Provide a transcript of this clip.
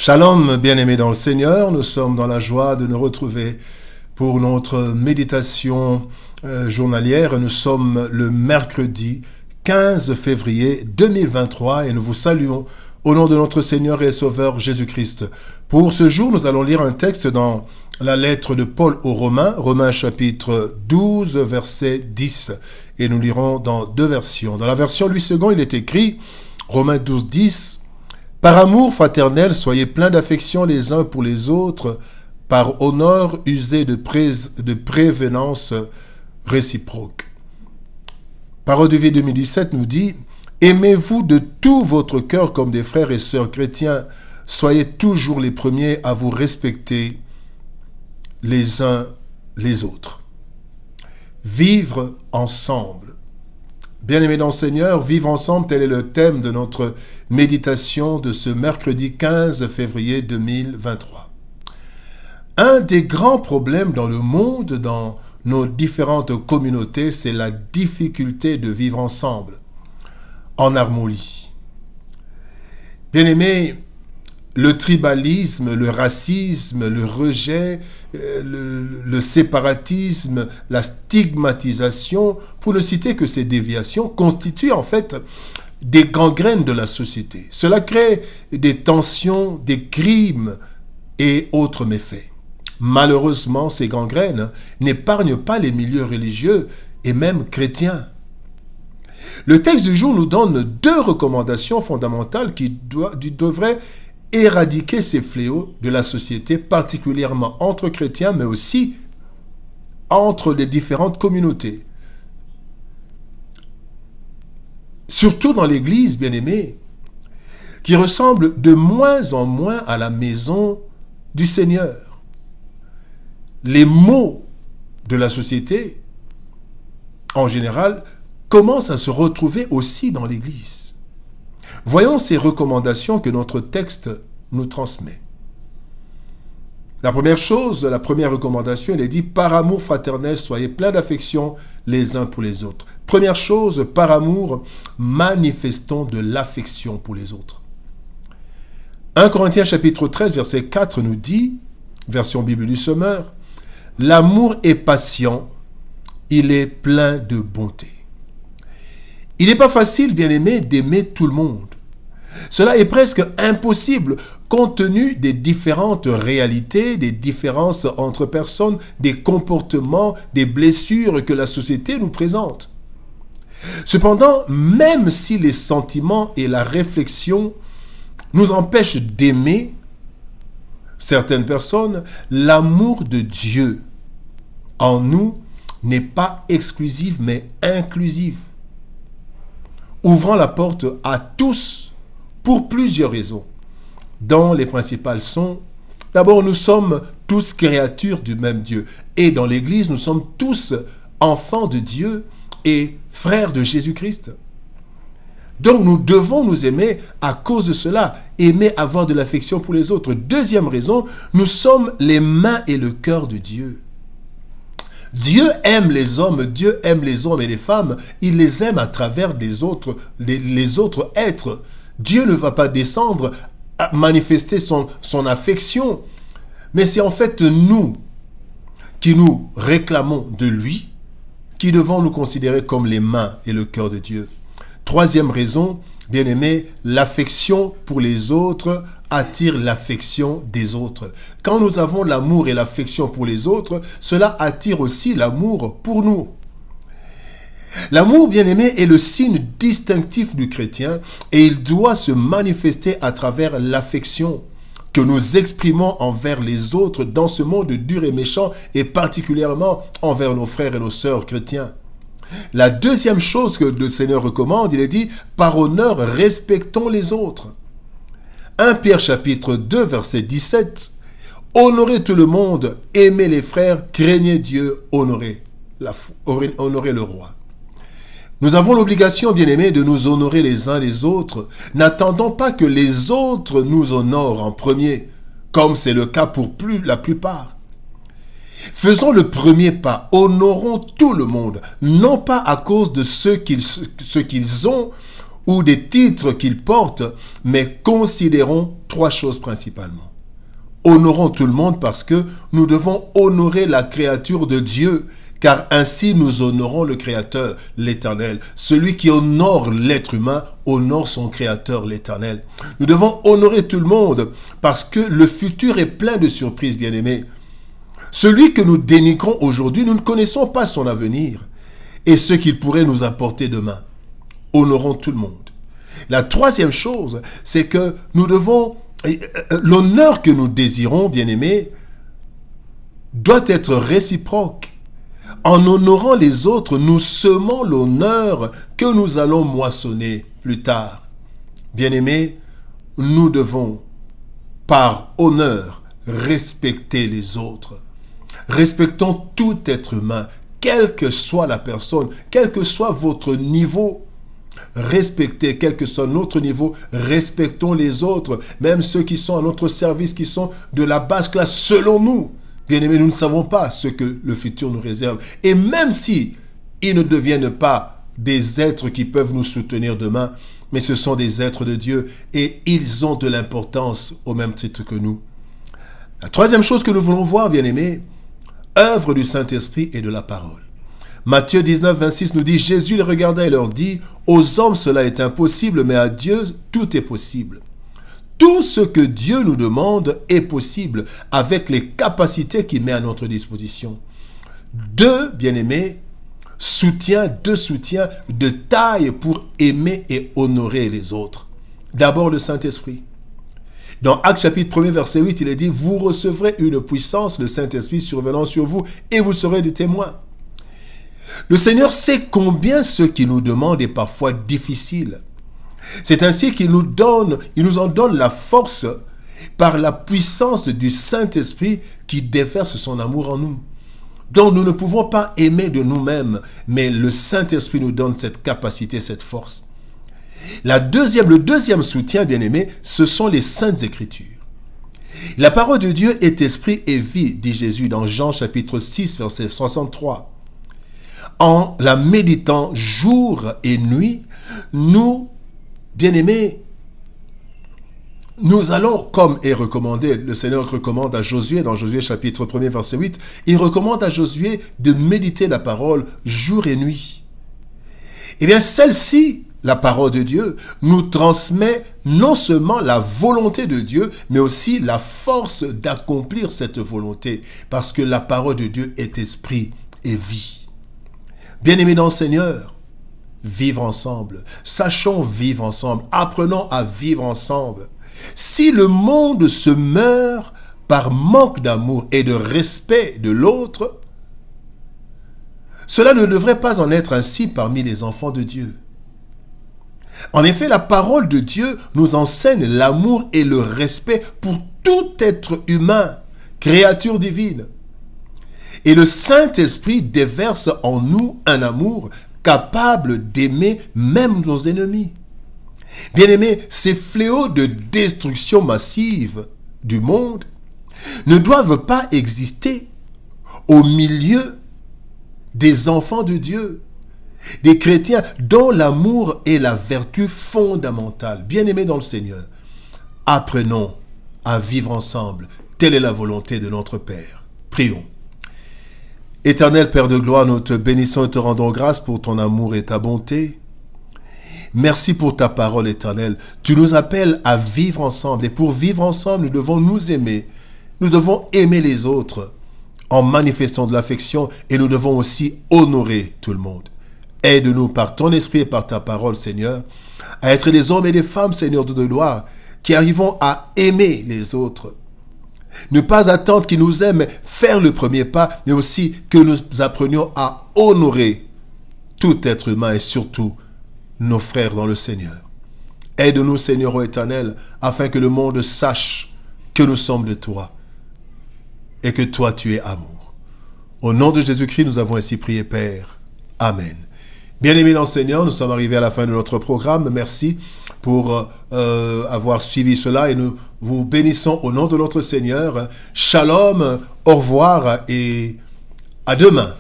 Shalom, bien-aimés dans le Seigneur, nous sommes dans la joie de nous retrouver pour notre méditation journalière. Nous sommes le mercredi 15 février 2023 et nous vous saluons au nom de notre Seigneur et Sauveur Jésus-Christ. Pour ce jour, nous allons lire un texte dans la lettre de Paul aux Romains, Romains chapitre 12, verset 10. Et nous lirons dans deux versions. Dans la version Louis II, il est écrit, Romains 12, 10, « Par amour fraternel, soyez pleins d'affection les uns pour les autres, par honneur usez de prévenance réciproque. » Parole de vie 2017 nous dit, « Aimez-vous de tout votre cœur comme des frères et sœurs chrétiens, soyez toujours les premiers à vous respecter les uns les autres. » Vivre ensemble. Bien-aimés dans le Seigneur, vivre ensemble, tel est le thème de notre méditation de ce mercredi 15 février 2023. Un des grands problèmes dans le monde, dans nos différentes communautés, c'est la difficulté de vivre ensemble, en harmonie. Bien-aimés, le tribalisme, le racisme, le rejet, le séparatisme, la stigmatisation, pour ne citer que ces déviations, constituent en fait des gangrènes de la société. Cela crée des tensions, des crimes et autres méfaits. Malheureusement, ces gangrènes n'épargnent pas les milieux religieux et même chrétiens. Le texte du jour nous donne deux recommandations fondamentales qui devraient éradiquer ces fléaux de la société, particulièrement entre chrétiens, mais aussi entre les différentes communautés. Surtout dans l'Église, bien-aimée, qui ressemble de moins en moins à la maison du Seigneur. Les maux de la société, en général, commencent à se retrouver aussi dans l'Église. Voyons ces recommandations que notre texte nous transmet. La première chose, la première recommandation, il est dit « Par amour fraternel, soyez pleins d'affection les uns pour les autres. » Première chose, par amour, manifestons de l'affection pour les autres. 1 Corinthiens chapitre 13, verset 4 nous dit, version Bible du Semeur, « L'amour est patient, il est plein de bonté. » Il n'est pas facile, bien-aimé, d'aimer tout le monde. Cela est presque impossible compte tenu des différentes réalités, des différences entre personnes, des comportements, des blessures que la société nous présente. Cependant, même si les sentiments et la réflexion nous empêchent d'aimer certaines personnes, l'amour de Dieu en nous n'est pas exclusif mais inclusif, ouvrant la porte à tous pour plusieurs raisons, dont les principales sont, d'abord, nous sommes tous créatures du même Dieu, et dans l'Église, nous sommes tous enfants de Dieu et frères de Jésus-Christ. Donc, nous devons nous aimer à cause de cela, aimer avoir de l'affection pour les autres. Deuxième raison, nous sommes les mains et le cœur de Dieu. Dieu aime les hommes et les femmes, il les aime à travers les autres êtres. Dieu ne va pas descendre à manifester son affection, mais c'est en fait nous qui nous réclamons de lui, qui devons nous considérer comme les mains et le cœur de Dieu. Troisième raison, bien-aimé, l'affection pour les autres attire l'affection des autres. Quand nous avons l'amour et l'affection pour les autres, cela attire aussi l'amour pour nous. L'amour, bien-aimé, est le signe distinctif du chrétien et il doit se manifester à travers l'affection que nous exprimons envers les autres dans ce monde dur et méchant et particulièrement envers nos frères et nos sœurs chrétiens. La deuxième chose que le Seigneur recommande, il est dit « Par honneur, respectons les autres ». 1 Pierre chapitre 2, verset 17 « Honorez tout le monde, aimez les frères, craignez Dieu, honorez le roi ». Nous avons l'obligation, bien-aimés, de nous honorer les uns les autres. N'attendons pas que les autres nous honorent en premier, comme c'est le cas pour la plupart. Faisons le premier pas, honorons tout le monde, non pas à cause de ce qu'ils ont ou des titres qu'ils portent, mais considérons trois choses principalement. Honorons tout le monde parce que nous devons honorer la créature de Dieu, car ainsi nous honorons le Créateur, l'Éternel. Celui qui honore l'être humain honore son Créateur, l'Éternel. Nous devons honorer tout le monde parce que le futur est plein de surprises, bien-aimés. Celui que nous dénigrons aujourd'hui, nous ne connaissons pas son avenir et ce qu'il pourrait nous apporter demain. Honorons tout le monde. La troisième chose, c'est que nous devons, l'honneur que nous désirons, bien-aimés, doit être réciproque. En honorant les autres, nous semons l'honneur que nous allons moissonner plus tard. Bien-aimés, nous devons, par honneur, respecter les autres. Respectons tout être humain, quelle que soit la personne, quel que soit votre niveau. Respectez, quel que soit notre niveau, respectons les autres, même ceux qui sont à notre service, qui sont de la basse classe, selon nous. Bien-aimés, nous ne savons pas ce que le futur nous réserve. Et même si ils ne deviennent pas des êtres qui peuvent nous soutenir demain, mais ce sont des êtres de Dieu et ils ont de l'importance au même titre que nous. La troisième chose que nous voulons voir, bien-aimés, œuvre du Saint-Esprit et de la parole. Matthieu 19, 26 nous dit, Jésus les regarda et leur dit, aux hommes cela est impossible, mais à Dieu tout est possible. Tout ce que Dieu nous demande est possible avec les capacités qu'il met à notre disposition. Deux soutiens de taille pour aimer et honorer les autres. D'abord le Saint-Esprit. Dans Actes chapitre 1 verset 8, il est dit, vous recevrez une puissance, le Saint-Esprit survenant sur vous, et vous serez des témoins. Le Seigneur sait combien ce qu'il nous demande est parfois difficile. C'est ainsi qu'il nous en donne la force par la puissance du Saint-Esprit qui déverse son amour en nous. Donc nous ne pouvons pas aimer de nous-mêmes, mais le Saint-Esprit nous donne cette capacité, cette force. Le deuxième soutien, bien-aimé, ce sont les Saintes Écritures. La parole de Dieu est esprit et vie, dit Jésus dans Jean chapitre 6, verset 63. En la méditant jour et nuit, nous, bien-aimés, nous allons, comme est recommandé, le Seigneur recommande à Josué, dans Josué chapitre 1 verset 8, il recommande à Josué de méditer la parole jour et nuit. Eh bien, celle-ci, la parole de Dieu, nous transmet non seulement la volonté de Dieu, mais aussi la force d'accomplir cette volonté, parce que la parole de Dieu est esprit et vie. Bien-aimés dans le Seigneur, vivre ensemble, sachons vivre ensemble, apprenons à vivre ensemble. Si le monde se meurt par manque d'amour et de respect de l'autre, cela ne devrait pas en être ainsi parmi les enfants de Dieu. En effet, la parole de Dieu nous enseigne l'amour et le respect pour tout être humain, créature divine. Et le Saint-Esprit déverse en nous un amour capable d'aimer même nos ennemis. Bien-aimés, ces fléaux de destruction massive du monde ne doivent pas exister au milieu des enfants de Dieu, des chrétiens dont l'amour est la vertu fondamentale. Bien-aimés dans le Seigneur, apprenons à vivre ensemble. Telle est la volonté de notre Père. Prions. Éternel Père de gloire, nous te bénissons et te rendons grâce pour ton amour et ta bonté. Merci pour ta parole éternelle. Tu nous appelles à vivre ensemble. Et pour vivre ensemble, nous devons nous aimer. Nous devons aimer les autres en manifestant de l'affection. Et nous devons aussi honorer tout le monde. Aide-nous par ton esprit et par ta parole, Seigneur, à être des hommes et des femmes, Seigneur de gloire, qui arrivons à aimer les autres. Ne pas attendre qu'ils nous aiment, mais faire le premier pas, mais aussi que nous apprenions à honorer tout être humain et surtout nos frères dans le Seigneur. Aide-nous, Seigneur ô éternel, afin que le monde sache que nous sommes de toi et que toi tu es amour. Au nom de Jésus-Christ, nous avons ainsi prié, Père. Amen. Bien-aimés dans le Seigneur, nous sommes arrivés à la fin de notre programme. Merci pour avoir suivi cela et nous vous bénissons au nom de notre Seigneur. Shalom, au revoir et à demain.